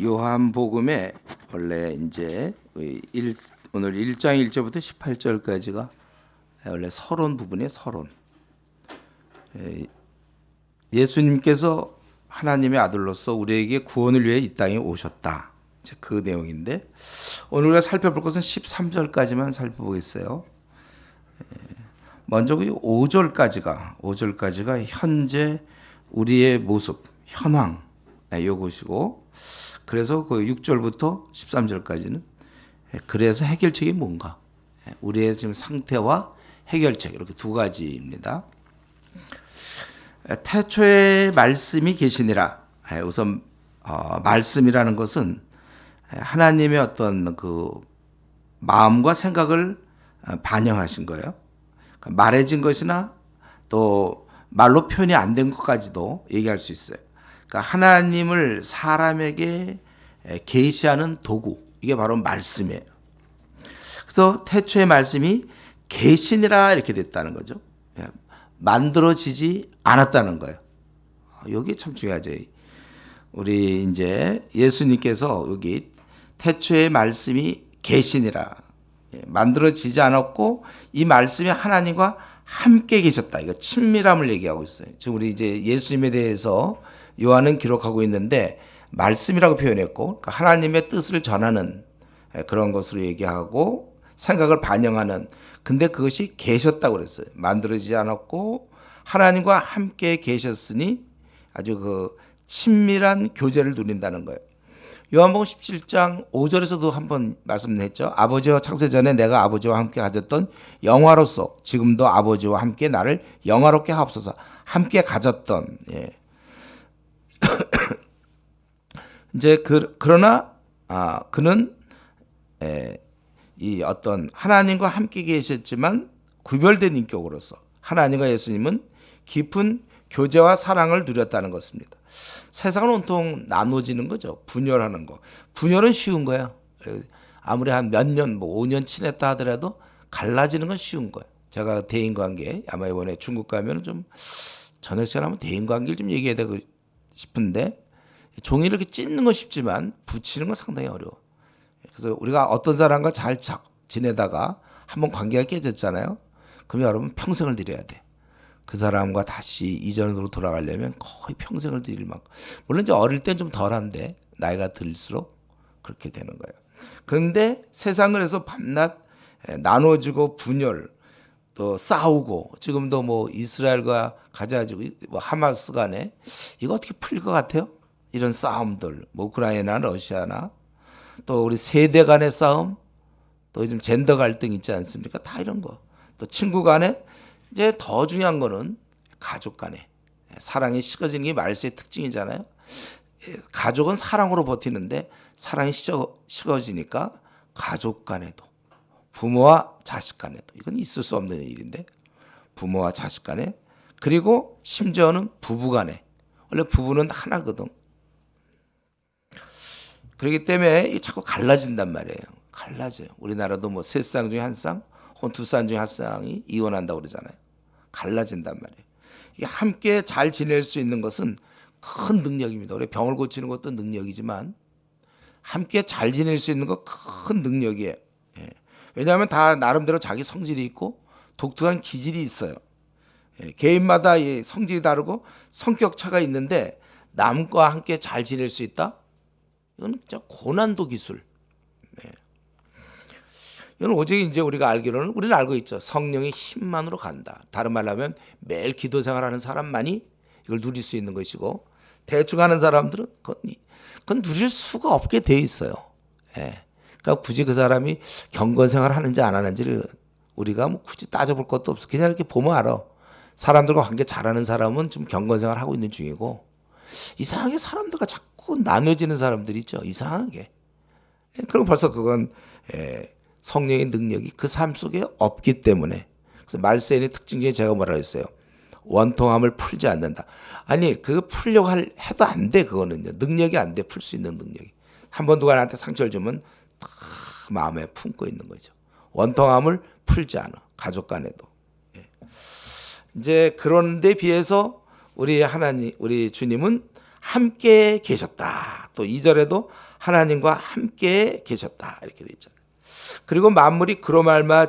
요한복음에 원래 이제 오늘 1장 1절부터 18절까지가 원래 서론 부분이에요. 서론. 예수님께서 하나님의 아들로서 우리에게 구원을 위해 이 땅에 오셨다. 이제 그 내용인데 오늘 우리가 살펴볼 것은 13절까지만 살펴보겠어요. 먼저 그 5절까지가 현재 우리의 모습, 현황 요것이고, 그래서 그 6절부터 13절까지는 그래서 해결책이 뭔가, 우리의 지금 상태와 해결책, 이렇게 두 가지입니다. 태초에 말씀이 계시니라. 우선 말씀이라는 것은 하나님의 어떤 그 마음과 생각을 반영하신 거예요. 말해진 것이나 또 말로 표현이 안 된 것까지도 얘기할 수 있어요. 그러니까 하나님을 사람에게 계시하는 도구, 이게 바로 말씀이에요. 그래서 태초의 말씀이 계시니라 이렇게 됐다는 거죠. 만들어지지 않았다는 거예요. 여기 참 중요하죠. 우리 이제 예수님께서 여기 태초의 말씀이 계시니라, 만들어지지 않았고 이 말씀이 하나님과 함께 계셨다. 이거 친밀함을 얘기하고 있어요. 지금 우리 이제 예수님에 대해서 요한은 기록하고 있는데 말씀이라고 표현했고, 그러니까 하나님의 뜻을 전하는 그런 것으로 얘기하고 생각을 반영하는, 근데 그것이 계셨다고 그랬어요. 만들어지지 않았고 하나님과 함께 계셨으니 아주 그 친밀한 교제를 누린다는 거예요. 요한복음 17장 5절에서도 한번 말씀했죠. 아버지와 창세 전에 내가 아버지와 함께 가졌던 영화로서 지금도 아버지와 함께 나를 영화롭게 하옵소서. 함께 가졌던, 이제 그러나 그는 이 어떤 하나님과 함께 계셨지만 구별된 인격으로서 하나님과 예수님은 깊은 교제와 사랑을 누렸다는 것입니다. 세상은 온통 나눠지는 거죠. 분열하는 거. 분열은 쉬운 거야. 아무리 한 몇 년, 뭐 5년 친했다 하더라도 갈라지는 건 쉬운 거야. 제가 대인관계, 아마 이번에 중국 가면 좀 저녁 시간 하면 대인관계를 좀 얘기해야 되고 싶은데, 종이를 이렇게 찢는 건 쉽지만 붙이는 건 상당히 어려워. 그래서 우리가 어떤 사람과 잘 지내다가 한번 관계가 깨졌잖아요. 그럼 여러분 평생을 들여야 돼. 그 사람과 다시 이전으로 돌아가려면 거의 평생을 들일 만큼. 물론 이제 어릴 땐 좀 덜한데 나이가 들수록 그렇게 되는 거예요. 그런데 세상을 해서 밤낮 나눠지고 분열, 또 싸우고, 지금도 뭐 이스라엘과 가자지고 뭐 하마스 간에 이거 어떻게 풀릴 것 같아요? 이런 싸움들, 뭐 우크라이나, 러시아나 또 우리 세대 간의 싸움, 또 요즘 젠더 갈등 있지 않습니까? 다 이런 거. 또 친구 간에, 이제 더 중요한 거는 가족 간에 사랑이 식어지는 게 말세의 특징이잖아요. 가족은 사랑으로 버티는데 사랑이 식어지니까 가족 간에도, 부모와 자식 간에도, 이건 있을 수 없는 일인데, 부모와 자식 간에, 그리고 심지어는 부부 간에, 원래 부부는 하나거든. 그렇기 때문에 자꾸 갈라진단 말이에요. 갈라져요. 우리나라도 뭐 세 쌍 중에 한 쌍, 혹은 두 쌍 중에 한 쌍이 이혼한다고 그러잖아요. 갈라진단 말이에요. 이게 함께 잘 지낼 수 있는 것은 큰 능력입니다. 우리 병을 고치는 것도 능력이지만 함께 잘 지낼 수 있는 거 큰 능력이에요. 왜냐하면 다 나름대로 자기 성질이 있고 독특한 기질이 있어요. 개인마다 이 성질이 다르고 성격 차가 있는데 남과 함께 잘 지낼 수 있다? 이건 진짜 고난도 기술. 이건 오직 이제 우리가 알기로는, 우리는 알고 있죠. 성령의 힘만으로 간다. 다른 말로 하면 매일 기도 생활하는 사람만이 이걸 누릴 수 있는 것이고, 대충 하는 사람들은 그건 누릴 수가 없게 돼 있어요. 그러니까 굳이 그 사람이 경건 생활 하는지 안 하는지를 우리가 뭐 굳이 따져볼 것도 없어. 그냥 이렇게 보면 알아. 사람들과 관계 잘하는 사람은 좀 경건 생활 하고 있는 중이고, 이상하게 사람들과 자꾸 나눠지는 사람들이 있죠. 이상하게. 그럼 벌써 그건 성령의 능력이 그 삶 속에 없기 때문에. 그래서 말세인의 특징 중에 제가 뭐라 했어요? 원통함을 풀지 않는다. 아니, 그거 풀려고 해도 안 돼. 그거는요. 능력이 안 돼. 풀 수 있는 능력이. 한번 누가 나한테 상처를 주면 다 마음에 품고 있는 거죠. 원통함을 풀지 않아. 가족 간에도. 이제 그런 데 비해서 우리 하나님, 우리 주님은 함께 계셨다. 또 2절에도 하나님과 함께 계셨다 이렇게 돼 있잖아요. 그리고 만물이 그로 말미암아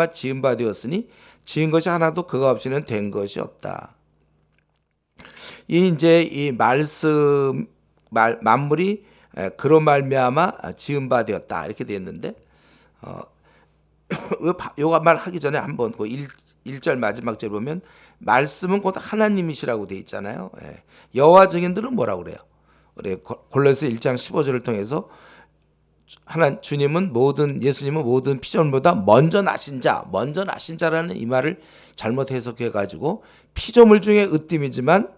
지은 바 되었으니 지은 것이 하나도 그가 없이는 된 것이 없다. 이 말씀 만물이 그로 말미암아 지은 바 되었다 이렇게 되어 있는데 요거 말 하기 전에 한번 그 1절 마지막 절 보면 말씀은 곧 하나님이시라고 되어 있잖아요. 여호와 증인들은 뭐라고 그래요? 우리 골로새 1장 15절을 통해서 예수님은 모든 피조물보다 먼저 나신 자라는 이 말을 잘못 해석해 가지고 피조물 중에 으뜸이지만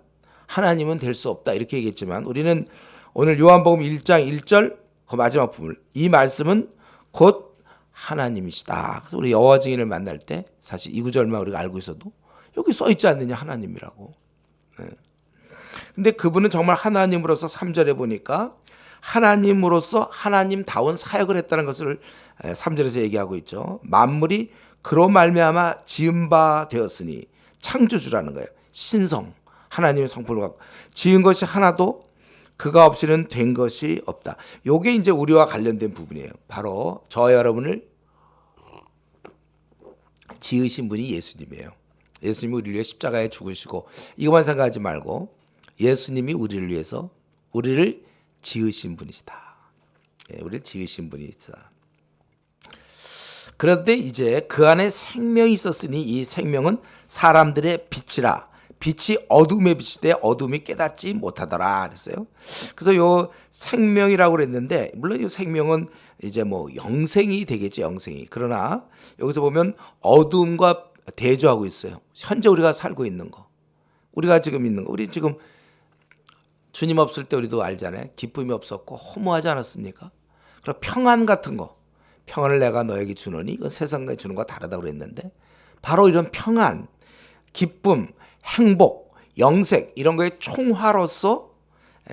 하나님은 될 수 없다 이렇게 얘기했지만 우리는 오늘 요한복음 1장 1절 그 마지막 부분 이 말씀은 곧 하나님이시다. 그래서 우리 여호와 증인을 만날 때 사실 이 구절만 우리가 알고 있어도 여기 써 있지 않느냐 하나님이라고. 근데 그분은 정말 하나님으로서 3절에 보니까 하나님으로서 하나님다운 사역을 했다는 것을 3절에서 얘기하고 있죠. 만물이 그로 말미암아 지은 바 되었으니 창조주라는 거예요. 신성 하나님의 성품을 갖고 지은 것이 하나도 그가 없이는 된 것이 없다. 요게 이제 우리와 관련된 부분이에요. 바로 저와 여러분을 지으신 분이 예수님이에요. 예수님이 우리를 위해 십자가에 죽으시고 이것만 생각하지 말고 예수님이 우리를 위해서 우리를 지으신 분이시다. 우리를 지으신 분이시다. 그런데 이제 그 안에 생명이 있었으니 이 생명은 사람들의 빛이라. 빛이 어둠의 빛이 돼 어둠이 깨닫지 못하더라 그랬어요. 그래서 요 생명이라고 그랬는데 물론 이 생명은 이제 뭐 영생이 되겠죠, 영생이. 그러나 여기서 보면 어둠과 대조하고 있어요. 현재 우리가 살고 있는 거, 우리가 지금 있는 거, 우리 지금 주님 없을 때 우리도 알잖아요. 기쁨이 없었고 허무하지 않았습니까? 그럼 평안 같은 거, 평안을 내가 너에게 주노니 이건 세상에 주는 거 다르다고 그랬는데 바로 이런 평안, 기쁨, 행복, 영생 이런 거의 총화로서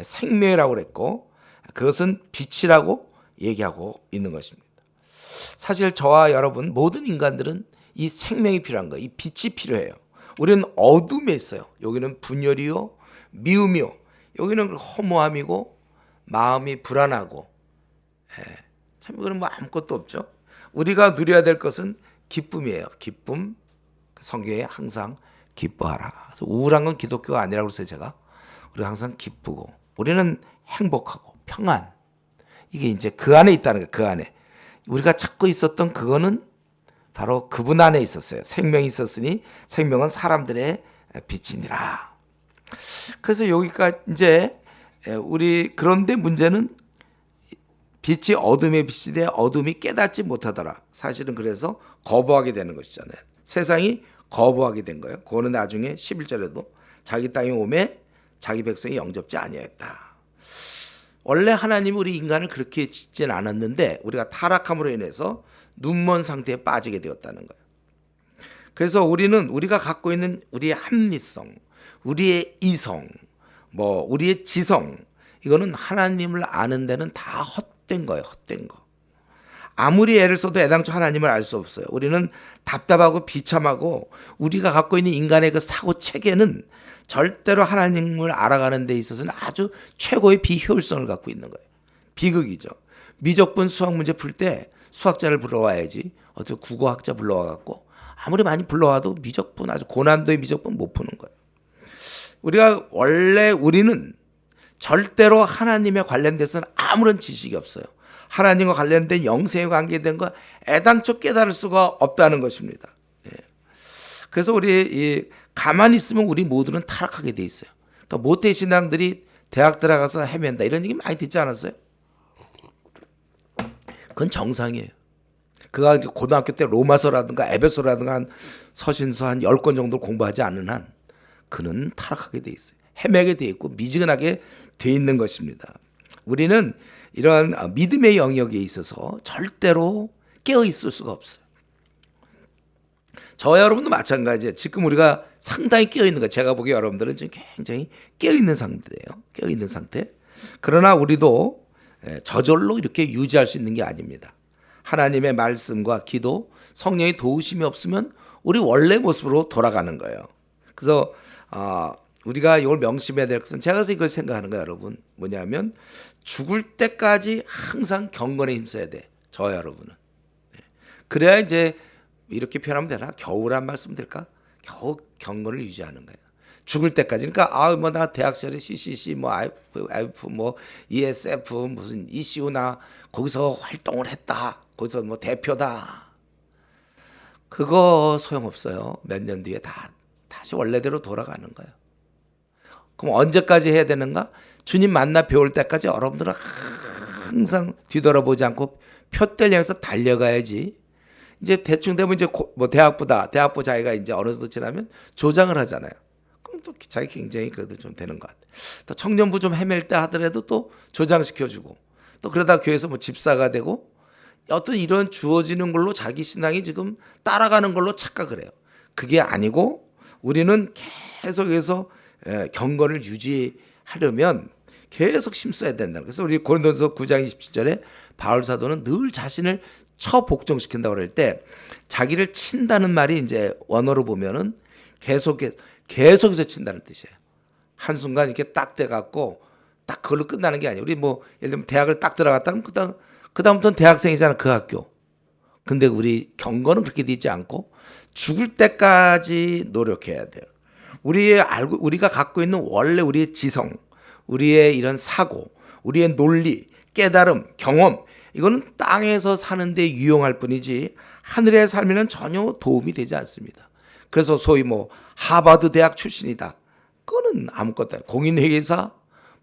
생명이라고 그랬고 그것은 빛이라고 얘기하고 있는 것입니다. 사실 저와 여러분 모든 인간들은 이 생명이 필요한 거예요. 이 빛이 필요해요. 우리는 어둠에 있어요. 여기는 분열이요, 미움이요. 여기는 허무함이고 마음이 불안하고 참 이거는 뭐 아무것도 없죠. 우리가 누려야 될 것은 기쁨이에요. 기쁨. 성경에 항상 기뻐하라. 그래서 우울한 건 기독교가 아니라고 그랬어요. 제가 우리가 항상 기쁘고 우리는 행복하고 평안. 이게 이제 그 안에 있다는 거예요. 그 안에 우리가 찾고 있었던 그거는 바로 그분 안에 있었어요. 생명이 있었으니 생명은 사람들의 빛이니라. 그래서 여기까지 이제 우리 그런데 문제는 빛이 어둠의 빛이 돼 어둠이 깨닫지 못하더라. 사실은 그래서 거부하게 되는 것이잖아요. 세상이 거부하게 된 거예요. 그거는 나중에 11절에도 자기 땅에 오매 자기 백성이 영접지 아니하였다. 원래 하나님이 우리 인간을 그렇게 짓진 않았는데 우리가 타락함으로 인해서 눈먼 상태에 빠지게 되었다는 거예요. 그래서 우리가 갖고 있는 우리의 합리성, 우리의 이성, 우리의 지성 이거는 하나님을 아는 데는 다 헛된 거예요. 헛된 거. 아무리 애를 써도 애당초 하나님을 알 수 없어요. 우리는 답답하고 비참하고 우리가 갖고 있는 인간의 그 사고 체계는 절대로 하나님을 알아가는 데 있어서는 아주 최고의 비효율성을 갖고 있는 거예요. 비극이죠. 미적분 수학 문제 풀 때 수학자를 불러와야지 어떻게 국어학자 불러와갖고 아무리 많이 불러와도 미적분 아주 고난도의 미적분 못 푸는 거예요. 우리는 절대로 하나님에 관련돼서는 아무런 지식이 없어요. 하나님과 관련된 영생에 관계된 거 애당초 깨달을 수가 없다는 것입니다. 그래서 우리 가만히 있으면 우리 모두는 타락하게 돼 있어요. 그러니까 모태 신앙들이 대학 들어가서 헤맨다 이런 얘기 많이 듣지 않았어요? 그건 정상이에요. 그가 고등학교 때 로마서라든가 에베소라든가 한 서신서 한 10권 정도 공부하지 않는 한 그는 타락하게 돼 있어요. 헤매게 돼 있고 미지근하게 돼 있는 것입니다. 우리는 이러한 믿음의 영역에 있어서 절대로 깨어 있을 수가 없어요. 저와 여러분도 마찬가지예요. 지금 우리가 상당히 깨어 있는 거예요. 제가 보기에 여러분들은 지금 굉장히 깨어 있는 상태예요. 깨어 있는 상태. 그러나 우리도 저절로 이렇게 유지할 수 있는 게 아닙니다. 하나님의 말씀과 기도, 성령의 도우심이 없으면 우리 원래 모습으로 돌아가는 거예요. 그래서 우리가 이걸 명심해야 될 것은 제가 그래서 이걸 생각하는 거예요, 여러분. 뭐냐면 죽을 때까지 항상 경건에 힘써야 돼. 저 여러분은. 그래야 이제 이렇게 표현하면 되나? 겨우란 말씀 될까? 겨우 경건을 유지하는 거예요. 죽을 때까지. 그러니까 뭐 나 대학 시절에 CCC 뭐 IF 뭐 ESF 무슨 ECU 나 거기서 활동을 했다. 거기서 뭐 대표다. 그거 소용없어요. 몇 년 뒤에 다시 원래대로 돌아가는 거예요. 그럼 언제까지 해야 되는가? 주님 만나 배울 때까지 여러분들은 항상 뒤돌아보지 않고 표대를 향해서 달려가야지. 이제 대충 되면 이제 뭐 대학부 자기가 이제 어느 정도 지나면 조장을 하잖아요. 그럼 또 자기 굉장히 그래도 좀 되는 것 같아. 또 청년부 좀 헤맬 때 하더라도 또 조장시켜주고 또 그러다 교회에서 뭐 집사가 되고 어떤 이런 주어지는 걸로 자기 신앙이 지금 따라가는 걸로 착각을 해요. 그게 아니고 우리는 계속해서 경건을 유지하려면 계속 힘써야 된다. 그래서 우리 고린도서 9장 27절에 바울 사도는 늘 자신을 처복종시킨다고 그럴 때 자기를 친다는 말이 이제 원어로 보면은 계속해서 친다는 뜻이에요. 한순간 이렇게 딱 돼갖고 딱 그걸로 끝나는 게 아니에요. 우리 뭐 예를 들면 대학을 딱 들어갔다면 그다음부터는 대학생이잖아, 그 학교. 근데 우리 경건은 그렇게 되지 않고 죽을 때까지 노력해야 돼요. 우리가 갖고 있는 원래 우리의 지성, 우리의 이런 사고, 우리의 논리, 깨달음, 경험, 이거는 땅에서 사는데 유용할 뿐이지 하늘에 살면 전혀 도움이 되지 않습니다. 그래서 소위 뭐 하버드 대학 출신이다. 그거는 아무것도 아니에요. 공인회계사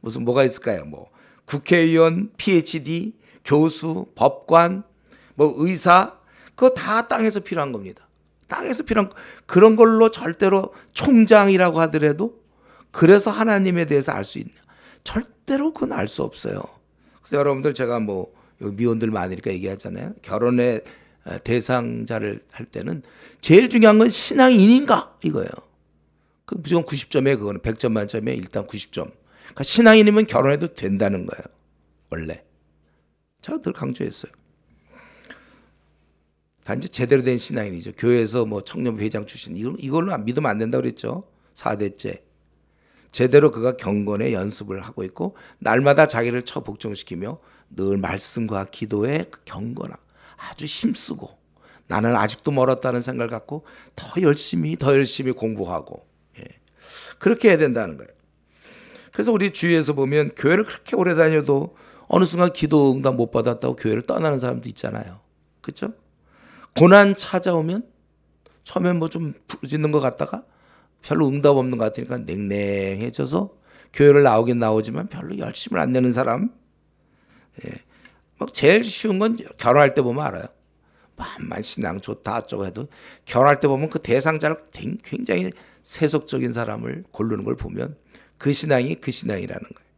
무슨 뭐가 있을까요? 뭐 국회의원, PhD, 교수, 법관, 뭐 의사, 그거 다 땅에서 필요한 겁니다. 땅에서 필요한 그런 걸로 절대로 총장이라고 하더라도 그래서 하나님에 대해서 알 수 있냐? 절대로 그건 알 수 없어요. 그래서 여러분들 제가 뭐 미혼들 많으니까 얘기하잖아요. 결혼의 대상자를 할 때는 제일 중요한 건 신앙인인가 이거예요. 그 무조건 90점에 그거는 100점 만점에 일단 90점. 그러니까 신앙인이면 결혼해도 된다는 거예요. 원래. 제가 늘 강조했어요. 단지 제대로 된 신앙인이죠. 교회에서 뭐 청년부 회장 출신 이걸로 믿으면 안 된다고 그랬죠. 4대째. 제대로 그가 경건의 연습을 하고 있고 날마다 자기를 처복종시키며 늘 말씀과 기도에 경건하 아주 힘쓰고 나는 아직도 멀었다는 생각을 갖고 더 열심히 공부하고 그렇게 해야 된다는 거예요. 그래서 우리 주위에서 보면 교회를 그렇게 오래 다녀도 어느 순간 기도 응답 못 받았다고 교회를 떠나는 사람도 있잖아요. 그렇죠? 고난 찾아오면 처음엔 뭐 좀 부르짖는 것 같다가 별로 응답 없는 것 같으니까 냉랭해져서 교회를 나오긴 나오지만 별로 열심을 안 내는 사람. 막 제일 쉬운 건 결혼할 때 보면 알아요. 만만 신앙 좋다 어쩌고 해도 결혼할 때 보면 그 대상자를 굉장히 세속적인 사람을 고르는 걸 보면 그 신앙이 그 신앙이라는 거예요.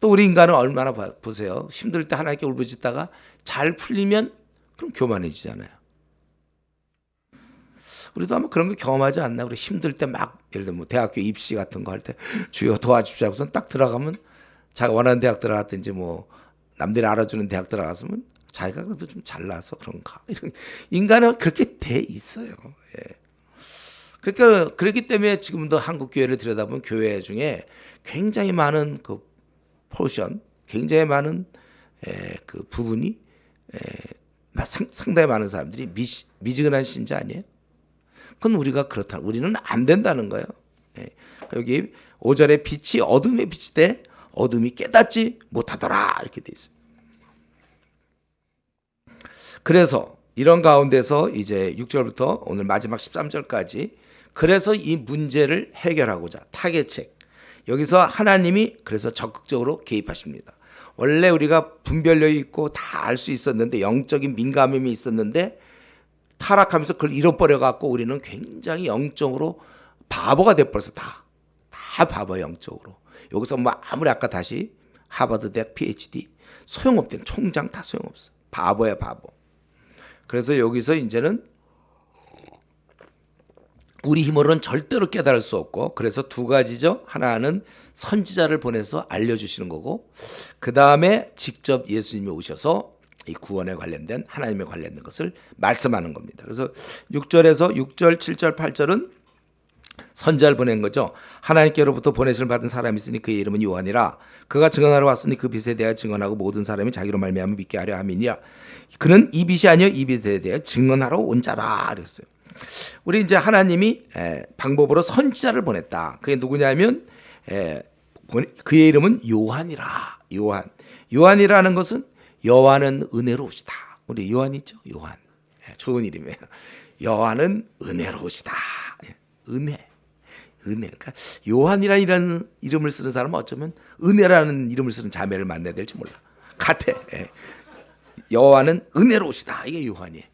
또 우리 인간은 얼마나 보세요. 힘들 때 하나님께 울부짖다가 잘 풀리면 그럼 교만해지잖아요. 우리도 아마 그런 거 경험하지 않나? 우리 힘들 때 막 예를 들면 뭐 대학교 입시 같은 거 할 때 주여 도와주십시오 하고선 딱 들어가면 자기가 원하는 대학 들어갔든지 뭐 남들이 알아주는 대학 들어갔으면 자기가 그래도 좀 잘나서 그런가. 이런 인간은 그렇게 돼 있어요. 그러니까 그렇기 때문에 지금도 한국 교회를 들여다보면 교회 중에 굉장히 많은 그 포션, 굉장히 많은 그 부분이 상당히 많은 사람들이 미지근한 신자 아니에요? 그건 우리가 그렇다. 우리는 안 된다는 거예요. 여기 5절에 빛이 어둠에 비치되 어둠이 깨닫지 못하더라 이렇게 돼 있어요. 그래서 이런 가운데서 이제 6절부터 오늘 마지막 13절까지 그래서 이 문제를 해결하고자 타개책 여기서 하나님이 그래서 적극적으로 개입하십니다. 원래 우리가 분별력이 있고 다 알 수 있었는데 영적인 민감함이 있었는데 타락하면서 그걸 잃어버려 갖고 우리는 굉장히 영적으로 바보가 돼버려서 다 바보야 영적으로. 여기서 뭐 아무리 아까 다시 하버드 대학 PhD 소용없대. 총장 다 소용없어. 바보야 바보. 그래서 여기서 이제는 우리 힘으로는 절대로 깨달을 수 없고 그래서 두 가지죠. 하나는 선지자를 보내서 알려주시는 거고 그 다음에 직접 예수님이 오셔서 이 구원에 관련된 하나님에 관련된 것을 말씀하는 겁니다. 그래서 6절, 7절, 8절은 선지자를 보낸 거죠. 하나님께로부터 보내심을 받은 사람이 있으니 그의 이름은 요한이라. 그가 증언하러 왔으니 그 빛에 대하여 증언하고 모든 사람이 자기로 말미암아 믿게 하려 함이니라. 그는 이 빛이 아니요 이 빛에 대하여 증언하러 온 자라 그랬어요. 우리 이제 하나님이 방법으로 선지자를 보냈다. 그게 누구냐면 그의 이름은 요한이라. 요한이라는 것은 여호와는 은혜로우시다. 우리 요한 있죠? 요한. 좋은 이름이에요. 여호와는 은혜로우시다. 은혜. 그러니까 요한이라는 이름을 쓰는 사람은 어쩌면 은혜라는 이름을 쓰는 자매를 만나야 될지 몰라. 같아. 여호와는 은혜로우시다. 이게 요한이에요.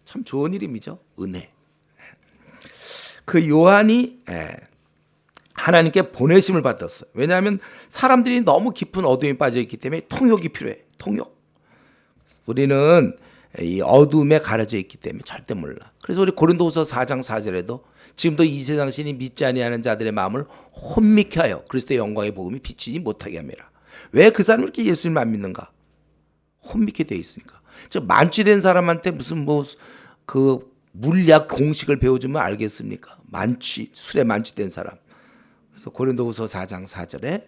참 좋은 이름이죠. 은혜. 그 요한이 하나님께 보내심을 받았어요. 왜냐하면 사람들이 너무 깊은 어둠에 빠져 있기 때문에 통역이 필요해. 통역. 우리는 이 어둠에 가려져 있기 때문에 절대 몰라. 그래서 우리 고린도후서 4장 4절에도 지금도 이 세상 신이 믿지 아니하는 자들의 마음을 혼미케 하여 그리스도의 영광의 복음이 비치지 못하게 합니다. 왜 그 사람을 이렇게 예수님 안 믿는가? 혼미케 되어 있으니까. 저 만취된 사람한테 무슨 그 물리학 공식을 배워주면 알겠습니까? 술에 만취된 사람. 그래서 고린도후서 4장 4절에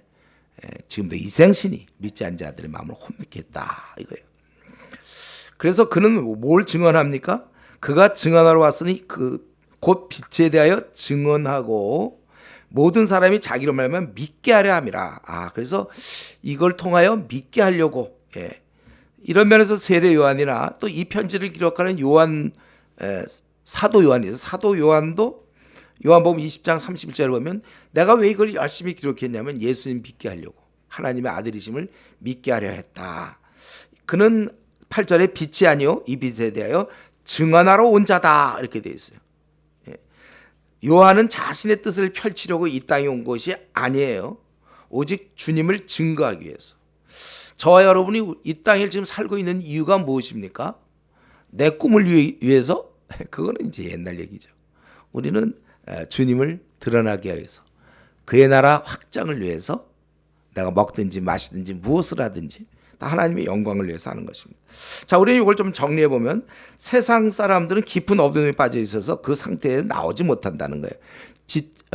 지금도 이생신이 믿지 않는 자들의 마음을 혼미케 했다 이거예요. 그래서 그는 뭘 증언합니까? 그가 증언하러 왔으니 곧 빛에 대하여 증언하고 모든 사람이 자기로 말하면 믿게 하려 함이라. 그래서 이걸 통하여 믿게 하려고. 이런 면에서 세례 요한이나 또 이 편지를 기록하는 요한 사도 요한이죠. 사도 요한도 요한복음 20장 31절을 보면 내가 왜 이걸 열심히 기록했냐면 예수님 믿게 하려고 하나님의 아들이심을 믿게 하려 했다. 그는 8절에 빛이 아니요 이 빛에 대하여 증언하러 온 자다 이렇게 되어 있어요. 요한은 자신의 뜻을 펼치려고 이 땅에 온 것이 아니에요. 오직 주님을 증거하기 위해서. 저와 여러분이 이 땅에 지금 살고 있는 이유가 무엇입니까? 내 꿈을 위해서? 그거는 이제 옛날 얘기죠. 우리는 주님을 드러나게 위해서, 그의 나라 확장을 위해서 내가 먹든지 마시든지 무엇을 하든지 다 하나님의 영광을 위해서 하는 것입니다. 자, 우리는 이걸 좀 정리해 보면 세상 사람들은 깊은 어둠에 빠져 있어서 그 상태에 나오지 못한다는 거예요.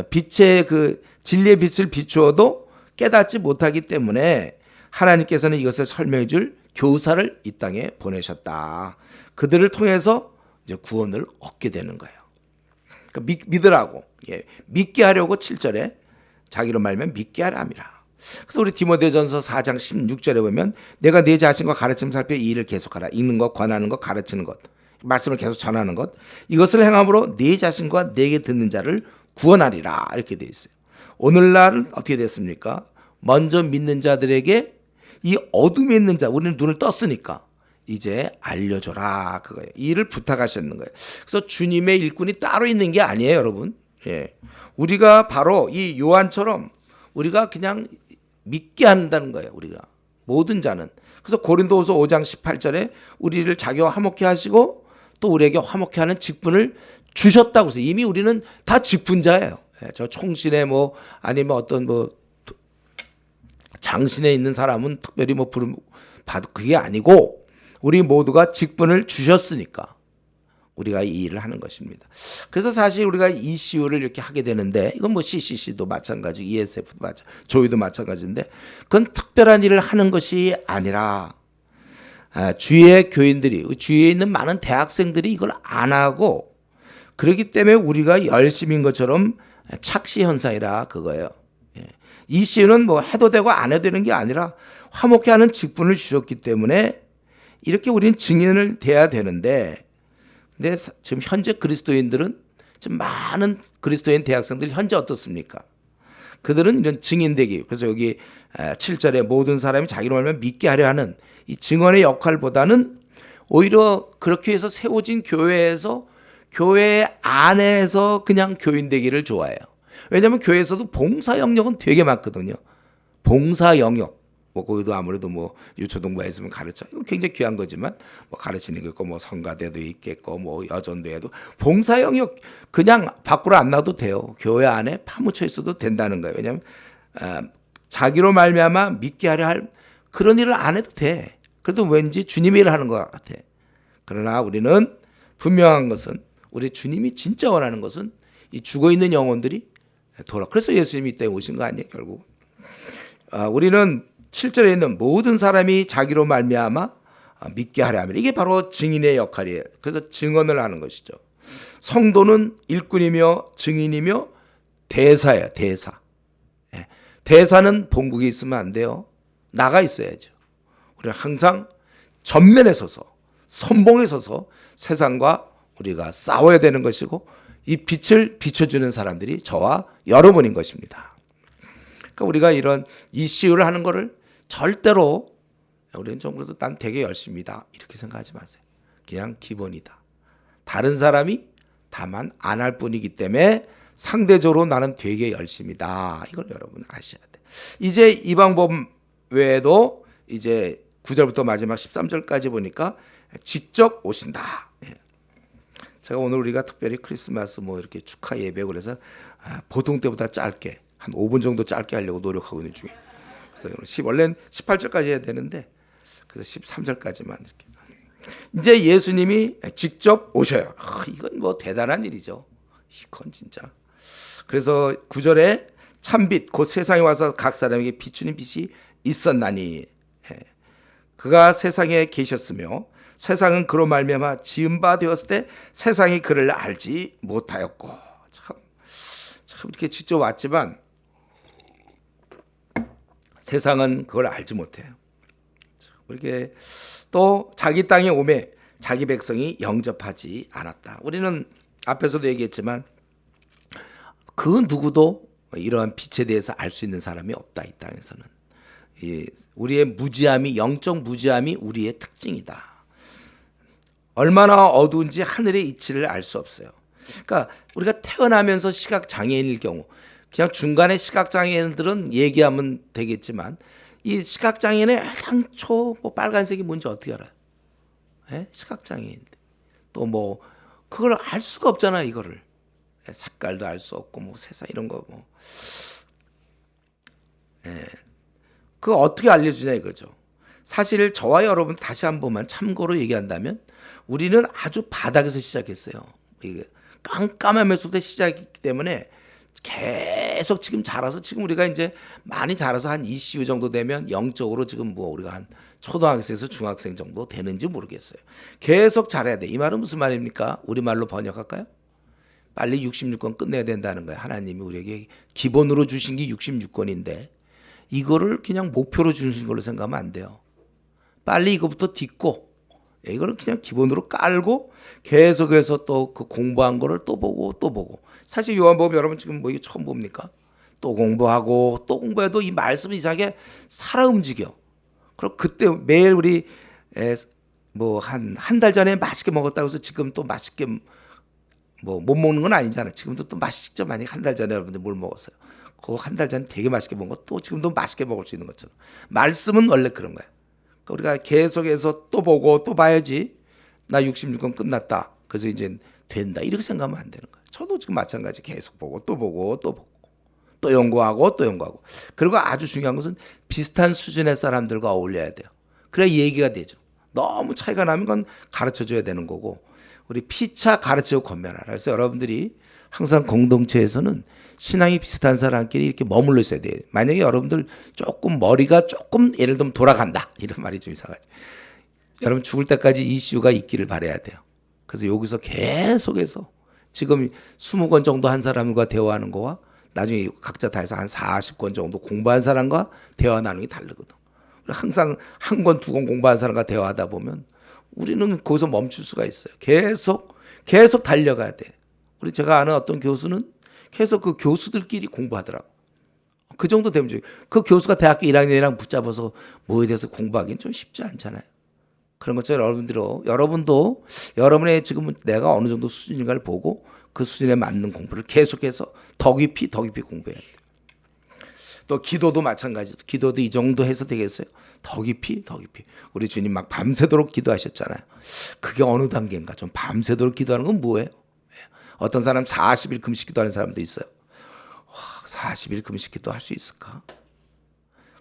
빛의 그 진리의 빛을 비추어도 깨닫지 못하기 때문에 하나님께서는 이것을 설명해 줄 교사를 이 땅에 보내셨다. 그들을 통해서 이제 구원을 얻게 되는 거예요. 그러니까 믿으라고. 믿게 하려고 7절에 자기로 말하면 믿게 하라 함이라. 그래서 우리 디모데전서 4장 16절에 보면 내가 네 자신과 가르침 살펴 이 일을 계속하라. 읽는 것, 권하는 것, 가르치는 것, 말씀을 계속 전하는 것, 이것을 행함으로 네 자신과 내게 듣는 자를 구원하리라 이렇게 되어 있어요. 오늘날은 어떻게 됐습니까? 먼저 믿는 자들에게 이 어둠에 있는 자, 우리는 눈을 떴으니까 이제 알려줘라 그거예요. 이 일을 부탁하셨는 거예요. 그래서 주님의 일꾼이 따로 있는 게 아니에요, 여러분. 우리가 바로 이 요한처럼 우리가 그냥 믿게 한다는 거예요. 우리가 모든 자는. 그래서 고린도후서 5장 18절에 우리를 자기와 화목케 하시고 또 우리에게 화목케 하는 직분을 주셨다고 해서 이미 우리는 다 직분자예요. 저 총신에 아니면 어떤 장신에 있는 사람은 특별히 부름 받을 그게 아니고 우리 모두가 직분을 주셨으니까 우리가 이 일을 하는 것입니다. 그래서 사실 우리가 ECU를 이렇게 하게 되는데 이건 CCC도 마찬가지고 ESF도 마찬가지, 조이도 마찬가지인데 그건 특별한 일을 하는 것이 아니라 주위의 교인들이 주위에 있는 많은 대학생들이 이걸 안 하고 그렇기 때문에 우리가 열심인 것처럼 착시 현상이라 그거예요. ECU는 해도 되고 안 해도 되는 게 아니라 화목케 하는 직분을 주셨기 때문에 이렇게 우리는 증인을 돼야 되는데 근데 지금 현재 그리스도인들은 지금 많은 그리스도인 대학생들이 현재 어떻습니까? 그들은 이런 증인되기. 그래서 여기 7절에 모든 사람이 자기로 말하면 믿게 하려 하는 이 증언의 역할보다는 오히려 그렇게 해서 세워진 교회에서 교회 안에서 그냥 교인되기를 좋아해요. 왜냐하면 교회에서도 봉사 영역은 되게 많거든요. 봉사 영역. 거기도 아무래도 유초동부에 있으면 가르쳐. 이거 굉장히 귀한 거지만 가르치는 게 있고 성가대도 있겠고 여전도에도 봉사 영역 그냥 밖으로 안 놔도 돼요. 교회 안에 파묻혀 있어도 된다는 거예요. 왜냐하면 자기로 말미암아 믿게 하려 할 그런 일을 안 해도 돼. 그래도 왠지 주님의 일을 하는 것 같아. 그러나 우리는 분명한 것은 우리 주님이 진짜 원하는 것은 이 죽어 있는 영혼들이 그래서 예수님이 이때 오신 거 아니에요, 결국. 우리는 7절에 있는 모든 사람이 자기로 말미암아 믿게 하려 하면 이게 바로 증인의 역할이에요. 그래서 증언을 하는 것이죠. 성도는 일꾼이며 증인이며 대사예요. 대사. 대사는 본국에 있으면 안 돼요. 나가 있어야죠. 우리는 항상 전면에 서서 선봉에 서서 세상과 우리가 싸워야 되는 것이고 이 빛을 비춰주는 사람들이 저와 여러분인 것입니다. 그러니까 우리가 이런 이슈를 하는 거를 절대로 우리는 좀 그래도 난 되게 열심이다 이렇게 생각하지 마세요. 그냥 기본이다. 다른 사람이 다만 안 할 뿐이기 때문에 상대적으로 나는 되게 열심이다. 이걸 여러분 아셔야 돼. 이제 이 방법 외에도 이제 9절부터 마지막 13절까지 보니까 직접 오신다. 제가 오늘 우리가 특별히 크리스마스 뭐 이렇게 축하 예배 그래서 보통 때보다 짧게 한 5분 정도 짧게 하려고 노력하고 있는 중이에요. 그래서 원래는 18절까지 해야 되는데 그래서 13절까지만 이렇게. 이제 예수님이 직접 오셔요. 이건 뭐 대단한 일이죠. 이건 진짜. 그래서 9절에 참빛 곧 세상에 와서 각 사람에게 비추는 빛이 있었나니 그가 세상에 계셨으며 세상은 그로 말미암아 지은 바 되었을 때 세상이 그를 알지 못하였고 참 이렇게 직접 왔지만 세상은 그걸 알지 못해요. 이렇게 또 자기 땅에 오매 자기 백성이 영접하지 않았다. 우리는 앞에서도 얘기했지만 그 누구도 이러한 빛에 대해서 알 수 있는 사람이 없다. 이 땅에서는 우리의 무지함이 영적 무지함이 우리의 특징이다. 얼마나 어두운지 하늘의 이치를 알 수 없어요. 그러니까 우리가 태어나면서 시각 장애인일 경우 그냥 중간에 시각 장애인들은 얘기하면 되겠지만 이 시각 장애인의 당초 뭐 빨간색이 뭔지 어떻게 알아요? 시각 장애인 또 뭐 그걸 알 수가 없잖아. 이거를 색깔도 알 수 없고 뭐 세상 이런 거 뭐 그거 어떻게 알려주냐 이거죠. 사실 저와 여러분 다시 한 번만 참고로 얘기한다면 우리는 아주 바닥에서 시작했어요. 이게 깜깜하면서부터 시작이기 때문에 계속 지금 자라서 지금 우리가 이제 많이 자라서 한 ECU 정도 되면 영적으로 지금 뭐 우리가 한 초등학생에서 중학생 정도 되는지 모르겠어요. 계속 자라야 돼. 이 말은 무슨 말입니까? 우리말로 번역할까요? 빨리 66권 끝내야 된다는 거예요. 하나님이 우리에게 기본으로 주신 게 66권인데 이거를 그냥 목표로 주신 걸로 생각하면 안 돼요. 빨리 이거부터 딛고 이거를 그냥 기본으로 깔고 계속해서 또 그 공부한 거를 또 보고 사실 요한복음 여러분 지금 뭐 이게 처음 봅니까? 또 공부하고 또 공부해도 이 말씀이 이상하게 살아 움직여. 그럼 그때 매일 우리 뭐 한 달 전에 맛있게 먹었다고 해서 지금 또 맛있게 뭐 못 먹는 건 아니잖아요. 지금도 또 맛있죠. 만약 한 달 전에 여러분들 뭘 먹었어요? 그 한 달 전에 되게 맛있게 먹은 거 또 지금도 맛있게 먹을 수 있는 것처럼 말씀은 원래 그런 거예요. 그러니까 우리가 계속해서 또 보고 또 봐야지 나 66권 끝났다. 그래서 이제 된다. 이렇게 생각하면 안 되는 거예요. 저도 지금 마찬가지 계속 보고 또 연구하고 그리고 아주 중요한 것은 비슷한 수준의 사람들과 어울려야 돼요. 그래야 얘기가 되죠. 너무 차이가 나면 그건 가르쳐줘야 되는 거고 우리 피차 가르치고 건면하라. 그래서 여러분들이 항상 공동체에서는 신앙이 비슷한 사람끼리 이렇게 머물러 있어야 돼요. 만약에 여러분들 조금 머리가 조금 예를 들면 돌아간다. 이런 말이 좀 이상하죠. 여러분 죽을 때까지 이슈가 있기를 바라야 돼요. 그래서 여기서 계속해서 지금 20권 정도 한 사람과 대화하는 거와 나중에 각자 다 해서 한 40권 정도 공부한 사람과 대화 나누는 게 다르거든. 항상 한 권, 두 권 공부한 사람과 대화하다 보면 우리는 거기서 멈출 수가 있어요. 계속 달려가야 돼. 우리 제가 아는 어떤 교수는 계속 그 교수들끼리 공부하더라고. 그 정도 되면 그 교수가 대학교 1학년이랑 붙잡아서 뭐에 대해서 공부하기는 좀 쉽지 않잖아요. 그런 것처럼 여러분도 여러분의 지금 내가 어느 정도 수준인가를 보고 그 수준에 맞는 공부를 계속해서 더 깊이 공부해야 돼요. 또 기도도 마찬가지로 기도도 이 정도 해서 되겠어요? 더 깊이 우리 주님 막 밤새도록 기도하셨잖아요. 그게 어느 단계인가? 좀 밤새도록 기도하는 건 뭐예요? 어떤 사람 40일 금식 기도하는 사람도 있어요. 40일 금식 기도할 수 있을까?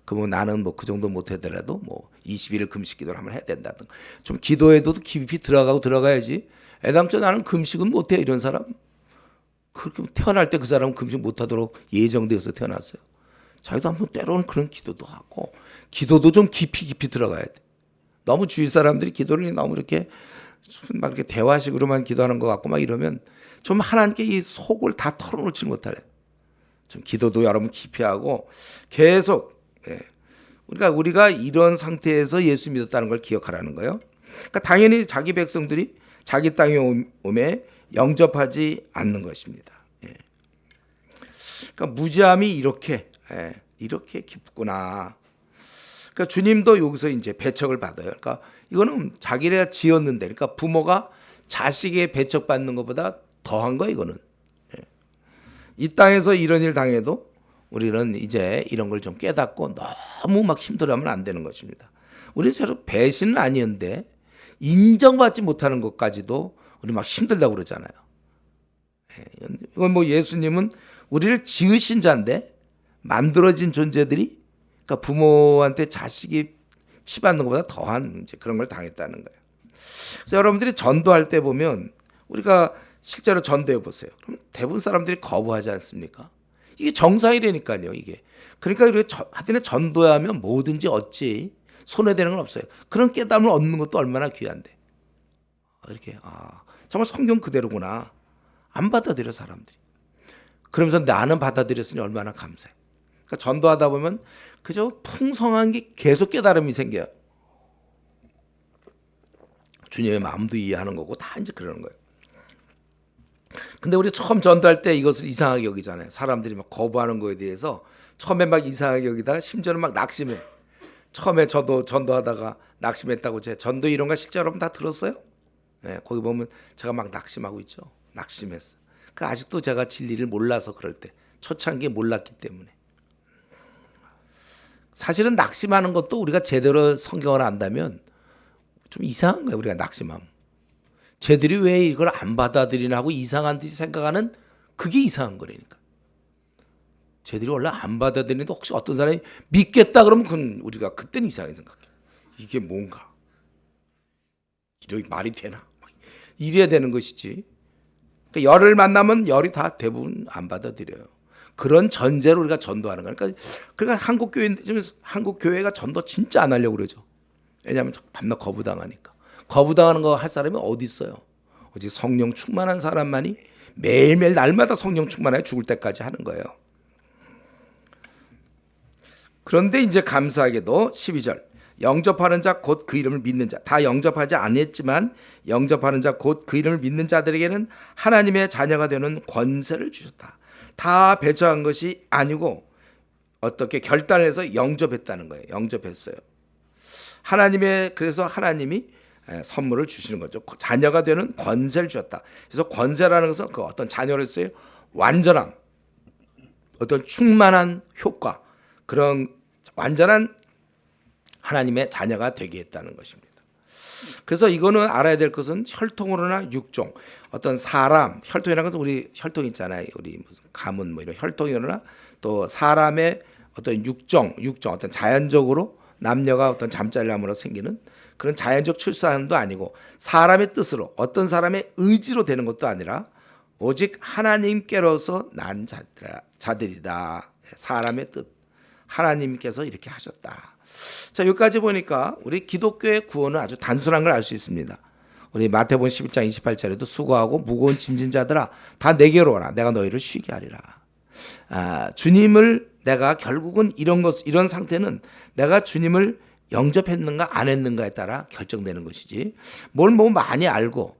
그러면 나는 뭐 그 정도 못하더라도 뭐 20일 금식 기도를 한번 해야 된다든가 좀 기도에도 깊이 들어가야지. 애당초 나는 금식은 못해 이런 사람 그렇게 태어날 때 그 사람은 금식 못하도록 예정되어서 태어났어요. 자기도 한번 때로는 그런 기도도 하고, 기도도 좀 깊이 들어가야 돼. 너무 주위 사람들이 기도를 너무 이렇게 막 이렇게 대화식으로만 기도하는 것 같고 막 이러면 좀 하나님께 이 속을 다 털어놓지 못하래. 좀 기도도 여러분 깊이 하고 계속, 예. 우리가 이런 상태에서 예수 믿었다는 걸 기억하라는 거예요. 그러니까 당연히 자기 백성들이 자기 땅에 오매 영접하지 않는 것입니다. 예. 그러니까 무지함이 이렇게, 예, 이렇게 깊구나. 그러니까 주님도 여기서 이제 배척을 받아요. 그러니까 이거는 자기가 지었는데, 그러니까 부모가 자식의 배척받는 것보다 더한 거예요. 이거는. 예. 이 땅에서 이런 일 당해도 우리는 이제 이런 걸 좀 깨닫고 너무 막 힘들어하면 안 되는 것입니다. 우리 서로 배신은 아니었는데 인정받지 못하는 것까지도 우리 막 힘들다고 그러잖아요. 예. 이건 뭐 예수님은 우리를 지으신 자인데 만들어진 존재들이, 그러니까 부모한테 자식이 치받는 것보다 더한 이제 그런 걸 당했다는 거예요. 그래서 여러분들이 전도할 때 보면 우리가 실제로 전도해 보세요. 그럼 대부분 사람들이 거부하지 않습니까? 이게 정상이라니까요, 이게. 그러니까 우리가 하여튼 전도하면 뭐든지 얻지 손해되는 건 없어요. 그런 깨달음을 얻는 것도 얼마나 귀한데. 이렇게 정말 성경 그대로구나. 안 받아들여 사람들이. 그러면서 나는 받아들였으니 얼마나 감사해. 그러니까 전도하다 보면 그저 풍성한 게 계속 깨달음이 생겨요. 주님의 마음도 이해하는 거고 다 이제 그러는 거예요. 근데 우리 처음 전도할 때 이것을 이상하게 여기잖아요. 사람들이 막 거부하는 거에 대해서 처음에 막 이상하게 여기다가 심지어는 막 낙심해. 처음에 저도 전도하다가 낙심했다고, 제 전도 이론가 실제 여러분 다 들었어요? 네, 거기 보면 제가 막 낙심하고 있죠. 낙심했어. 그 아직도 제가 진리를 몰라서 그럴 때, 초창기에 몰랐기 때문에. 사실은 낙심하는 것도 우리가 제대로 성경을 안다면 좀 이상한 거예요. 우리가 낙심함. 쟤들이 왜 이걸 안 받아들이나 하고 이상한 듯이 생각하는, 그게 이상한 거라니까. 쟤들이 원래 안 받아들이는데 혹시 어떤 사람이 믿겠다 그러면 그건 우리가 그때는 이상하게 생각해. 이게 뭔가, 이렇게 말이 되나, 이래야 되는 것이지. 그러니까 열을 만나면 열이 다 대부분 안 받아들여요. 그런 전제로 우리가 전도하는 거니까. 그러니까 한국 교회가 전도 진짜 안 하려고 그러죠. 왜냐하면 밤낮 거부당하니까. 거부당하는 거 할 사람이 어디 있어요? 오직 성령 충만한 사람만이 매일매일 날마다 성령 충만하게 죽을 때까지 하는 거예요. 그런데 이제 감사하게도 12절, 영접하는 자 곧 그 이름을 믿는 자, 다 영접하지 않았지만 영접하는 자 곧 그 이름을 믿는 자들에게는 하나님의 자녀가 되는 권세를 주셨다. 다 배척한 것이 아니고 어떻게 결단해서 영접했다는 거예요. 영접했어요. 그래서 하나님이 선물을 주시는 거죠. 자녀가 되는 권세를 주셨다. 그래서 권세라는 것은 그 어떤 자녀로서의 완전함, 어떤 충만한 효과, 그런 완전한 하나님의 자녀가 되게 했다는 것입니다. 그래서 이거는 알아야 될 것은 혈통으로나 육종, 어떤 사람, 혈통이라는 것은 우리 혈통 있잖아요. 우리 무슨 가문 뭐 이런 혈통이나 또 사람의 어떤 육종 어떤 자연적으로 남녀가 어떤 잠자리함으로 생기는 그런 자연적 출산도 아니고, 사람의 뜻으로 어떤 사람의 의지로 되는 것도 아니라 오직 하나님께로서 난 자들이다. 사람의 뜻, 하나님께서 이렇게 하셨다. 자, 여기까지 보니까 우리 기독교의 구원은 아주 단순한 걸 알 수 있습니다. 우리 마태복음 11장 28절에도 수고하고 무거운 짐진 자들아 다 내게로 오라, 내가 너희를 쉬게 하리라. 주님을 내가 결국은 이런 상태는 내가 주님을 영접했는가 안 했는가에 따라 결정되는 것이지, 뭘 뭐 많이 알고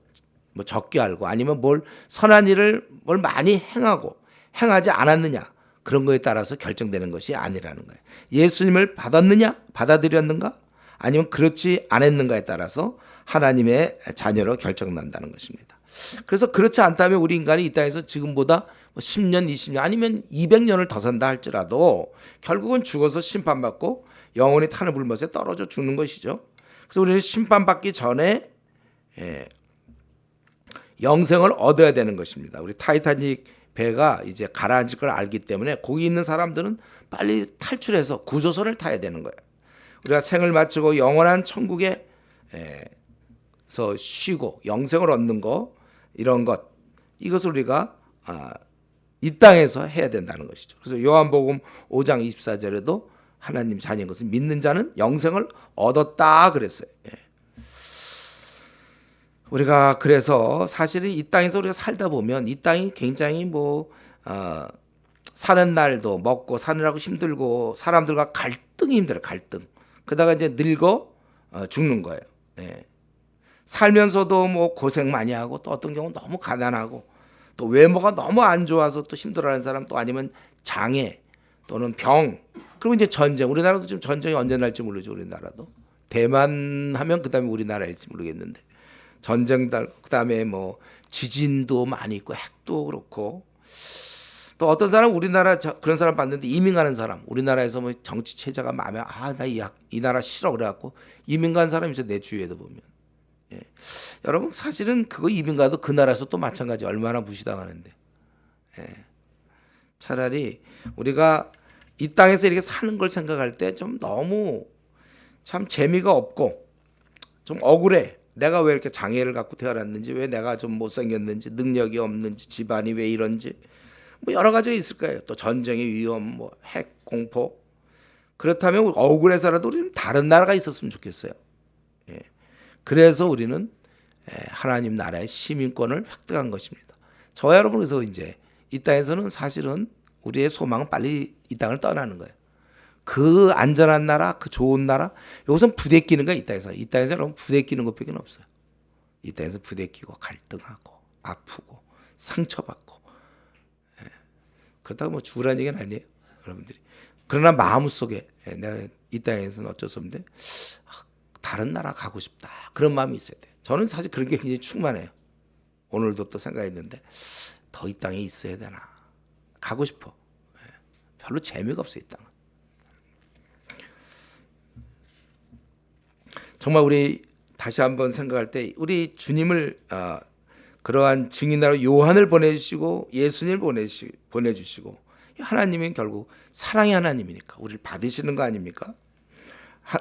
뭐 적게 알고 아니면 뭘 선한 일을 뭘 많이 행하지 않았느냐, 그런 거에 따라서 결정되는 것이 아니라는 거예요. 예수님을 받아들였는가 아니면 그렇지 않았는가에 따라서 하나님의 자녀로 결정난다는 것입니다. 그래서 그렇지 않다면 우리 인간이 이 땅에서 지금보다 10년, 20년 아니면 200년을 더 산다 할지라도 결국은 죽어서 심판받고 영원히 타는 불못에 떨어져 죽는 것이죠. 그래서 우리는 심판받기 전에 영생을 얻어야 되는 것입니다. 우리 타이타닉 배가 이제 가라앉을 걸 알기 때문에 거기 있는 사람들은 빨리 탈출해서 구조선을 타야 되는 거예요. 우리가 생을 마치고 영원한 천국에서 쉬고 영생을 얻는 거, 이런 것, 이것을 우리가 이 땅에서 해야 된다는 것이죠. 그래서 요한복음 5장 24절에도 하나님 자녀인 것을 믿는 자는 영생을 얻었다 그랬어요. 예. 우리가 그래서 사실은 이 땅에서 우리가 살다 보면 이 땅이 굉장히 사는 날도 먹고 사느라고 힘들고 사람들과 갈등이 힘들어요. 갈등. 그러다가 이제 늙어 죽는 거예요. 예. 살면서도 뭐 고생 많이 하고 또 어떤 경우는 너무 가난하고 또 외모가 너무 안 좋아서 또 힘들어하는 사람 또 아니면 장애 또는 병 그리고 이제 전쟁. 우리나라도 지금 전쟁이 언제 날지 모르죠. 우리나라도 대만 하면 그다음에 우리나라일지 모르겠는데 전쟁 그다음에 뭐 지진도 많이 있고 핵도 그렇고 또 어떤 사람 우리나라 그런 사람 봤는데 이민 가는 사람 우리나라에서 뭐 정치 체제가 마음에 나 이 나라 싫어 그래갖고 이민 간 사람이 있어 내 주위에도 보면. 예. 여러분 사실은 그거 이민 가도 그 나라에서 또 마찬가지 얼마나 무시당하는데. 예. 차라리 우리가 이 땅에서 이렇게 사는 걸 생각할 때 좀 너무 참 재미가 없고 좀 억울해. 내가 왜 이렇게 장애를 갖고 태어났는지, 왜 내가 좀 못생겼는지, 능력이 없는지, 집안이 왜 이런지 뭐 여러 가지가 있을 거예요. 또 전쟁의 위험, 뭐 핵 공포. 그렇다면 억울해서라도 우리는 다른 나라가 있었으면 좋겠어요. 예. 그래서 우리는 하나님 나라의 시민권을 획득한 것입니다. 저와 여러분 그래서 이제 이 땅에서는 사실은 우리의 소망은 빨리 이 땅을 떠나는 거예요. 그 안전한 나라, 그 좋은 나라, 여기서는 부대끼는 거야. 이 땅에서 여러분 부대끼는 것밖에 없어요. 이 땅에서 부대끼고 갈등하고 아프고 상처받고 그렇다고 뭐 죽으라는 얘기는 아니에요, 여러분들이. 그러나 마음속에 내가 이 땅에서는 어쩔 수 없는데 다른 나라 가고 싶다 그런 마음이 있어야 돼. 저는 사실 그런 게 굉장히 충만해요. 오늘도 또 생각했는데 더 이 땅에 있어야 되나, 가고 싶어. 별로 재미가 없어 이 땅은. 정말 우리 다시 한번 생각할 때 우리 주님을 그러한 증인으로 요한을 보내주시고 예수님을 보내주시고 하나님이 결국 사랑의 하나님이니까 우리를 받으시는 거 아닙니까?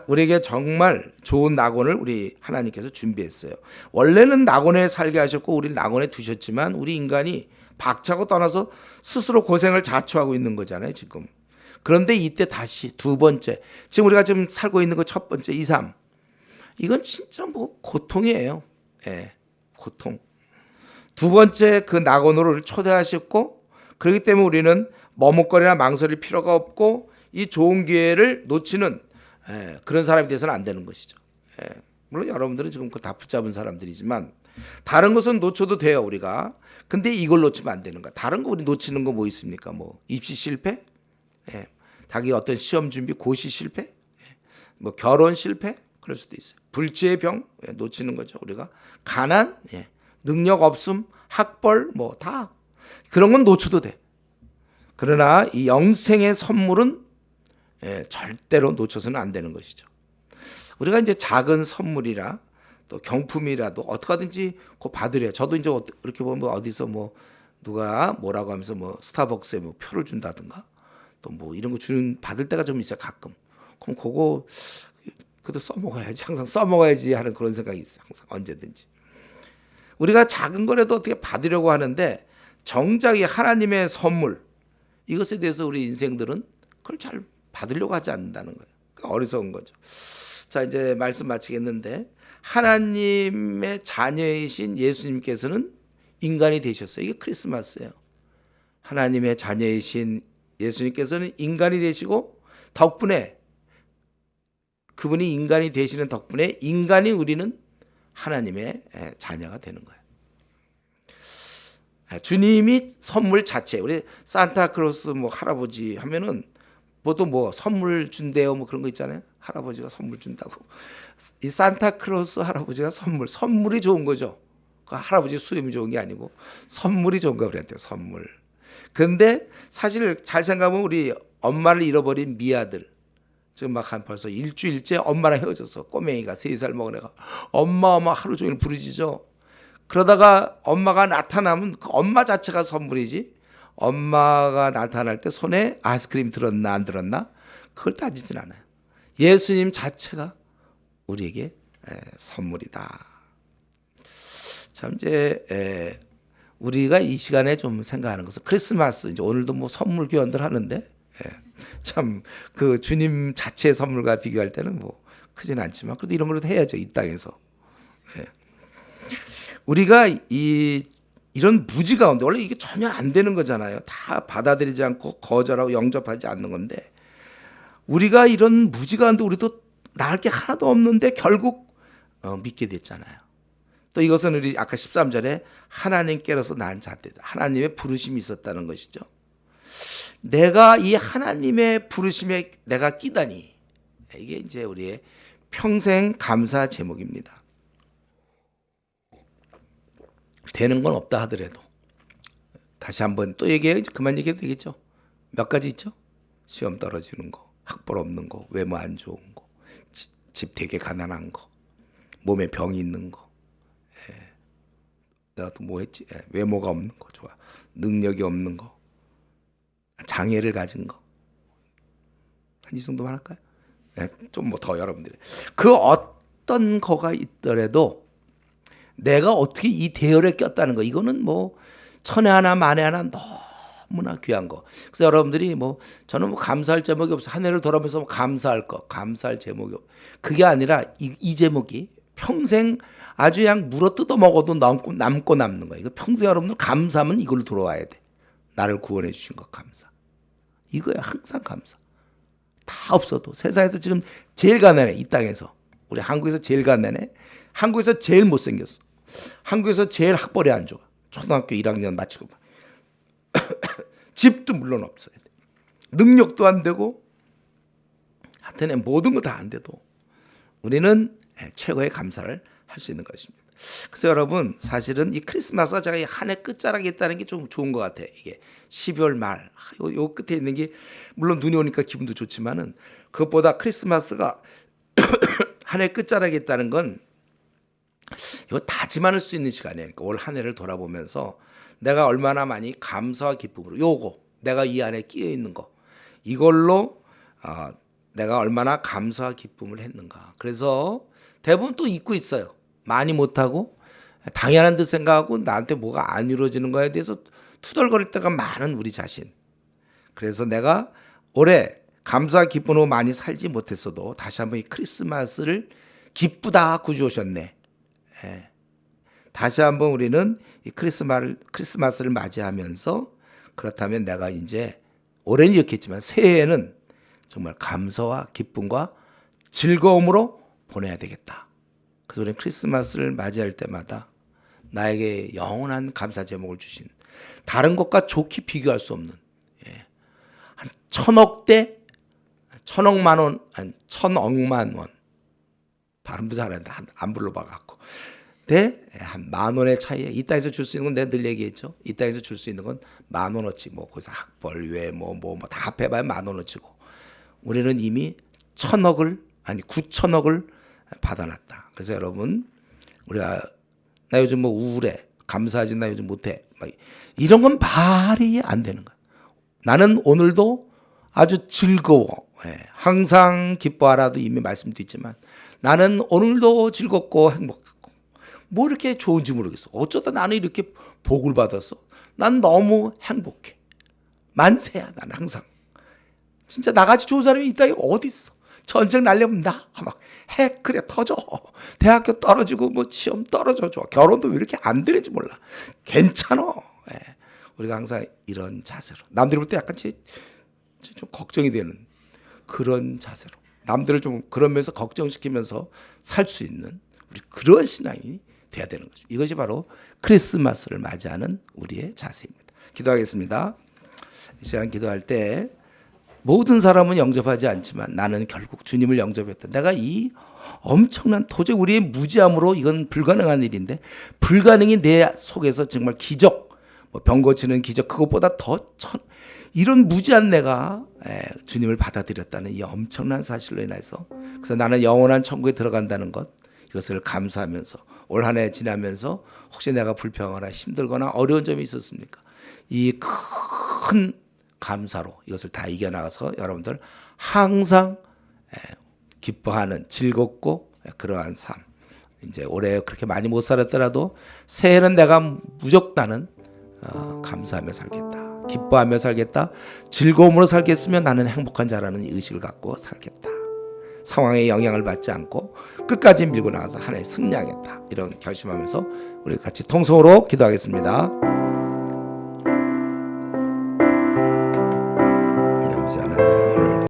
우리에게 정말 좋은 낙원을 우리 하나님께서 준비했어요. 원래는 낙원에 살게 하셨고 우리를 낙원에 두셨지만 우리 인간이 박차고 떠나서 스스로 고생을 자초하고 있는 거잖아요 지금. 그런데 이때 다시 두 번째, 지금 우리가 지금 살고 있는 거 첫 번째 2, 3, 이건 진짜 뭐 고통이에요. 예, 고통. 두 번째 그 낙원으로 초대하셨고 그렇기 때문에 우리는 머뭇거리나 망설일 필요가 없고 이 좋은 기회를 놓치는 그런 사람이 돼서는 안 되는 것이죠. 물론 여러분들은 지금 다 붙잡은 사람들이지만 다른 것은 놓쳐도 돼요 우리가. 근데 이걸 놓치면 안 되는 거야. 다른 거 우리 놓치는 거 뭐 있습니까? 뭐 입시 실패, 자기 어떤 시험 준비 고시 실패, 뭐 결혼 실패, 그럴 수도 있어요. 불치의 병 놓치는 거죠 우리가. 가난, 능력 없음, 학벌 뭐 다 그런 건 놓쳐도 돼. 그러나 이 영생의 선물은 절대로 놓쳐서는 안 되는 것이죠. 우리가 이제 작은 선물이라 또 경품이라도 어떻게 하든지 그 받으려. 저도 이제 이렇게 보면 어디서 뭐 누가 뭐라고 하면서 뭐 스타벅스에 뭐 표를 준다든가 또 뭐 이런 거 받을 때가 좀 있어요 가끔. 그럼 그거 그래도 써먹어야지, 항상 써먹어야지 하는 그런 생각이 있어요. 항상 언제든지. 우리가 작은 거라도 어떻게 받으려고 하는데 정작 이 하나님의 선물 이것에 대해서 우리 인생들은 그걸 잘 받으려고 하지 않는다는 거예요. 그러니까 어리석은 거죠. 자 이제 말씀 마치겠는데 하나님의 자녀이신 예수님께서는 인간이 되셨어요. 이게 크리스마스예요. 하나님의 자녀이신 예수님께서는 인간이 되시고 덕분에 그분이 인간이 되시는 덕분에 인간이 우리는 하나님의 자녀가 되는 거예요. 주님이 선물 자체. 우리 산타크로스 뭐 할아버지 하면은 보통 뭐 선물 준대요 뭐 그런 거 있잖아요. 할아버지가 선물 준다고. 이 산타크로스 할아버지가 선물이 좋은 거죠. 그 할아버지 수염이 좋은 게 아니고 선물이 좋은 거 우리한테 선물. 근데 사실 잘 생각하면 우리 엄마를 잃어버린 미아들 지금 막 한 벌써 일주일째 엄마랑 헤어졌어. 꼬맹이가 3살 먹은 애가 엄마 하루 종일 부르짖어. 그러다가 엄마가 나타나면 그 엄마 자체가 선물이지. 엄마가 나타날 때 손에 아이스크림 들었나 안 들었나 그걸 따지진 않아요. 예수님 자체가 우리에게 선물이다. 참 이제 우리가 이 시간에 좀 생각하는 것은 크리스마스 이제 오늘도 뭐 선물 교환들 하는데 참 그 주님 자체의 선물과 비교할 때는 뭐 크진 않지만 그래도 이런 걸로 해야죠 이 땅에서. 우리가 이런 무지 가운데 원래 이게 전혀 안 되는 거잖아요. 다 받아들이지 않고 거절하고 영접하지 않는 건데 우리가 이런 무지 가운데 우리도 나을 게 하나도 없는데 결국 믿게 됐잖아요. 또 이것은 우리 아까 13절에 하나님께로서 난 자들 하나님의 부르심이 있었다는 것이죠. 내가 이 하나님의 부르심에 내가 끼다니 이게 이제 우리의 평생 감사 제목입니다. 되는 건 없다 하더라도 다시 한번 또 얘기해요. 그만 얘기해도 되겠죠. 몇 가지 있죠. 시험 떨어지는 거, 학벌 없는 거, 외모 안 좋은 거, 집 되게 가난한 거, 몸에 병이 있는 거, 내가 또 뭐 했지? 외모가 없는 거 좋아, 능력이 없는 거, 장애를 가진 거. 한 이 정도만 할까요? 좀 뭐 더 여러분들이 그 어떤 거가 있더라도 내가 어떻게 이 대열에 꼈다는 거 이거는 뭐 천에 하나 만에 하나 너무나 귀한 거. 그래서 여러분들이 뭐 저는 뭐 감사할 제목이 없어. 한 해를 돌아보면서 뭐 감사할 거, 감사할 제목이 없어. 그게 아니라 이 제목이 평생 아주 그냥 물어 뜯어 먹어도 남고 남는 거예요. 이거 평생 여러분들 감사하면 이걸로 돌아와야 돼. 나를 구원해 주신 것 감사. 이거야 항상 감사. 다 없어도 세상에서 지금 제일 가난해 이 땅에서. 우리 한국에서 제일 가난해. 한국에서 제일 못생겼어. 한국에서 제일 학벌이 안 좋아. 초등학교 1학년 마치고 집도 물론 없어야 돼. 능력도 안 되고 하여튼 모든 거 다 안 돼도 우리는 최고의 감사를 할 수 있는 것입니다. 그래서 여러분 사실은 이 크리스마스가 제가 한 해 끝자락에 있다는 게 좀 좋은 것 같아요. 이게 12월 말 요 끝에 있는 게 물론 눈이 오니까 기분도 좋지만은 그것보다 크리스마스가 한 해 끝자락에 있다는 건 이거 다짐할 수 있는 시간이에요. 그러니까 올 한 해를 돌아보면서 내가 얼마나 많이 감사와 기쁨으로 요거 내가 이 안에 끼어 있는 거 이걸로 내가 얼마나 감사와 기쁨을 했는가. 그래서 대부분 또 잊고 있어요. 많이 못하고 당연한 듯 생각하고 나한테 뭐가 안 이루어지는 거에 대해서 투덜거릴 때가 많은 우리 자신. 그래서 내가 올해 감사와 기쁨으로 많이 살지 못했어도 다시 한번 이 크리스마스를 기쁘다 구주오셨네. 다시 한번 우리는 이 크리스마스를 맞이하면서 그렇다면 내가 이제 올해는 이렇게 했지만 새해에는 정말 감사와 기쁨과 즐거움으로 보내야 되겠다. 그래서 우리는 크리스마스를 맞이할 때마다 나에게 영원한 감사 제목을 주신 다른 것과 좋게 비교할 수 없는 한 1000억 대 1000억만 원, 아니 1000억만 원 발음도 잘하는데 안 불러봐갖고 한 10,000원의 차이에 이 땅에서 줄 수 있는 건 내가 늘 얘기했죠. 이 땅에서 줄 수 있는 건 10,000원어치 뭐 거기서 학벌 외모 뭐 다 합해봐야 10,000원어치고 우리는 이미 1000억을 아니 9천억을 받아놨다. 그래서 여러분 우리가 나 요즘 뭐 우울해 감사하지 나 요즘 못해 막 이런 건 말이 안 되는 거야. 나는 오늘도 아주 즐거워. 항상 기뻐하라도 이미 말씀도 있지만 나는 오늘도 즐겁고 행복하고 뭐 이렇게 좋은지 모르겠어. 어쩌다 나는 이렇게 복을 받았어. 난 너무 행복해. 만세야 난 항상. 진짜 나같이 좋은 사람이 이 땅에 어디 있어. 전쟁 날려면 나 막 핵 그래 터져. 대학교 떨어지고 뭐 시험 떨어져 줘. 결혼도 왜 이렇게 안 되는지 몰라. 괜찮아. 우리가 항상 이런 자세로 남들 볼 때 약간 좀 걱정이 되는 그런 자세로 남들을 좀 그러면서 걱정시키면서 살 수 있는 우리 그런 신앙이 돼야 되는 거죠. 이것이 바로 크리스마스를 맞이하는 우리의 자세입니다. 기도하겠습니다. 이 시간 기도할 때 모든 사람은 영접하지 않지만 나는 결국 주님을 영접했다. 내가 이 엄청난 도저히 우리의 무지함으로 이건 불가능한 일인데 불가능이 내 속에서 정말 기적 뭐 병 고치는 기적 그것보다 더 이런 무지한 내가 주님을 받아들였다는 이 엄청난 사실로 인해서 그래서 나는 영원한 천국에 들어간다는 것 이것을 감사하면서 올 한 해 지나면서 혹시 내가 불평하거나 힘들거나 어려운 점이 있었습니까? 이 큰 감사로 이것을 다 이겨나가서 여러분들 항상 기뻐하는 즐겁고 그러한 삶 이제 올해 그렇게 많이 못 살았더라도 새해는 내가 무조건 나는 감사하며 살겠다. 기뻐하며 살겠다. 즐거움으로 살겠으면 나는 행복한 자라는 의식을 갖고 살겠다. 상황에 영향을 받지 않고 끝까지 밀고 나가서 하나님 승리하겠다. 이런 결심하면서 우리 같이 통성으로 기도하겠습니다. 아버지 하나님,